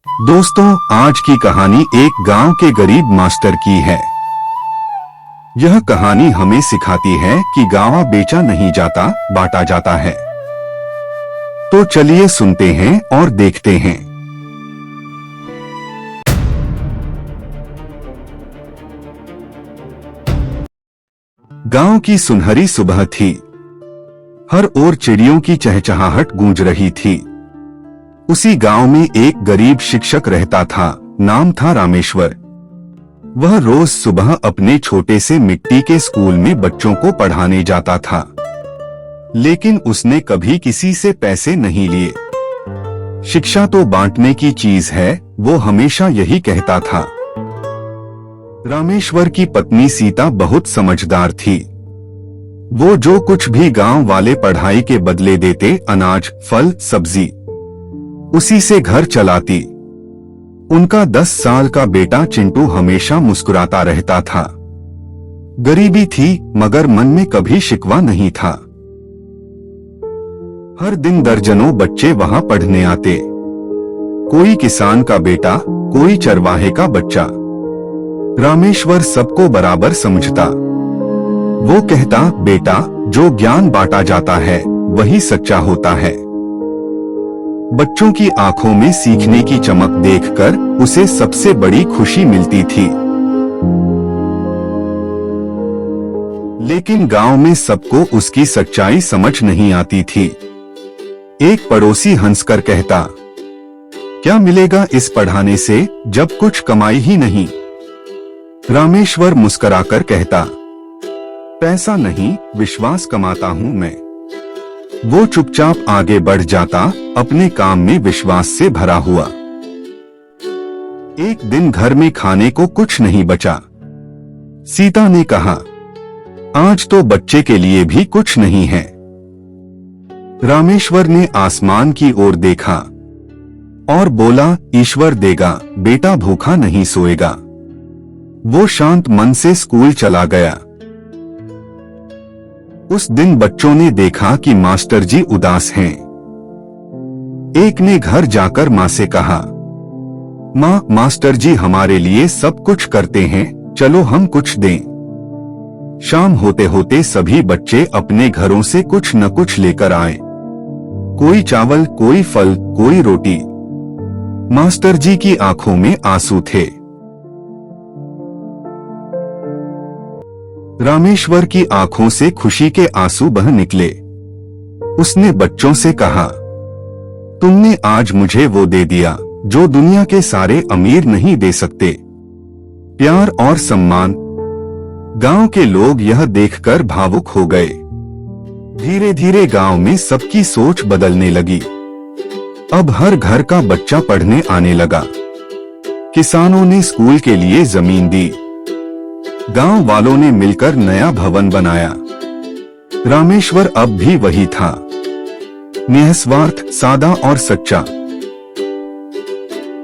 दोस्तों, आज की कहानी एक गांव के गरीब मास्टर की है। यह कहानी हमें सिखाती है कि गांव बेचा नहीं जाता, बांटा जाता है। तो चलिए सुनते हैं और देखते हैं। गांव की सुनहरी सुबह थी। हर ओर चिड़ियों की चहचहाहट गूंज रही थी। उसी गांव में एक गरीब शिक्षक रहता था। नाम था रामेश्वर। वह रोज सुबह अपने छोटे से मिट्टी के स्कूल में बच्चों को पढ़ाने जाता था, लेकिन उसने कभी किसी से पैसे नहीं लिए। शिक्षा तो बांटने की चीज है, वो हमेशा यही कहता था। रामेश्वर की पत्नी सीता बहुत समझदार थी। वो जो कुछ भी गांव वाले पढ़ाई के बदले देते, अनाज, फल, सब्जी, उसी से घर चलाती। उनका 10 साल का बेटा चिंटू हमेशा मुस्कुराता रहता था। गरीबी थी, मगर मन में कभी शिकवा नहीं था। हर दिन दर्जनों बच्चे वहां पढ़ने आते। कोई किसान का बेटा, कोई चरवाहे का बच्चा। रामेश्वर सबको बराबर समझता। वो कहता, बेटा, जो ज्ञान बांटा जाता है वही सच्चा होता है। बच्चों की आंखों में सीखने की चमक देखकर उसे सबसे बड़ी खुशी मिलती थी। लेकिन गांव में सबको उसकी सच्चाई समझ नहीं आती थी। एक पड़ोसी हंसकर कहता, क्या मिलेगा इस पढ़ाने से जब कुछ कमाई ही नहीं। रामेश्वर मुस्कुराकर कहता, पैसा नहीं, विश्वास कमाता हूं मैं। वो चुपचाप आगे बढ़ जाता, अपने काम में विश्वास से भरा हुआ। एक दिन घर में खाने को कुछ नहीं बचा। सीता ने कहा, आज तो बच्चे के लिए भी कुछ नहीं है। रामेश्वर ने आसमान की ओर देखा और बोला, ईश्वर देगा, बेटा भूखा नहीं सोएगा। वो शांत मन से स्कूल चला गया। उस दिन बच्चों ने देखा कि मास्टर जी उदास हैं। एक ने घर जाकर मां से कहा, मां, मास्टर जी हमारे लिए सब कुछ करते हैं, चलो हम कुछ दें। शाम होते होते सभी बच्चे अपने घरों से कुछ न कुछ लेकर आए। कोई चावल, कोई फल, कोई रोटी। मास्टर जी की आंखों में आंसू थे। रामेश्वर की आंखों से खुशी के आंसू बह निकले। उसने बच्चों से कहा, तुमने आज मुझे वो दे दिया जो दुनिया के सारे अमीर नहीं दे सकते, प्यार और सम्मान। गांव के लोग यह देखकर भावुक हो गए। धीरे धीरे गांव में सबकी सोच बदलने लगी। अब हर घर का बच्चा पढ़ने आने लगा। किसानों ने स्कूल के लिए जमीन दी। गांव वालों ने मिलकर नया भवन बनाया। रामेश्वर अब भी वही था, निस्वार्थ, सादा और सच्चा।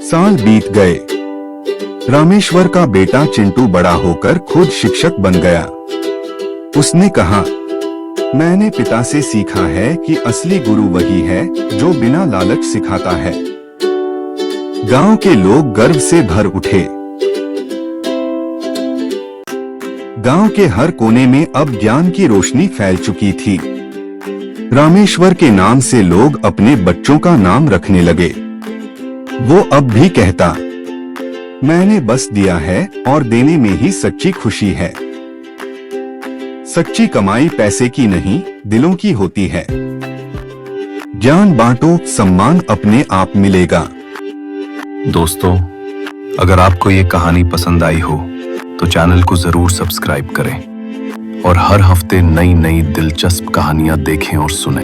साल बीत गए। रामेश्वर का बेटा चिंटू बड़ा होकर खुद शिक्षक बन गया। उसने कहा, मैंने पिता से सीखा है कि असली गुरु वही है जो बिना लालच सिखाता है। गांव के लोग गर्व से भर उठे। गांव के हर कोने में अब ज्ञान की रोशनी फैल चुकी थी। रामेश्वर के नाम से लोग अपने बच्चों का नाम रखने लगे। वो अब भी कहता, मैंने बस दिया है और देने में ही सच्ची खुशी है। सच्ची कमाई पैसे की नहीं, दिलों की होती है। ज्ञान बांटो, सम्मान अपने आप मिलेगा। दोस्तों, अगर आपको ये कहानी पसंद आई हो तो चैनल को जरूर सब्सक्राइब करें और हर हफ्ते नई नई दिलचस्प कहानियां देखें और सुनें।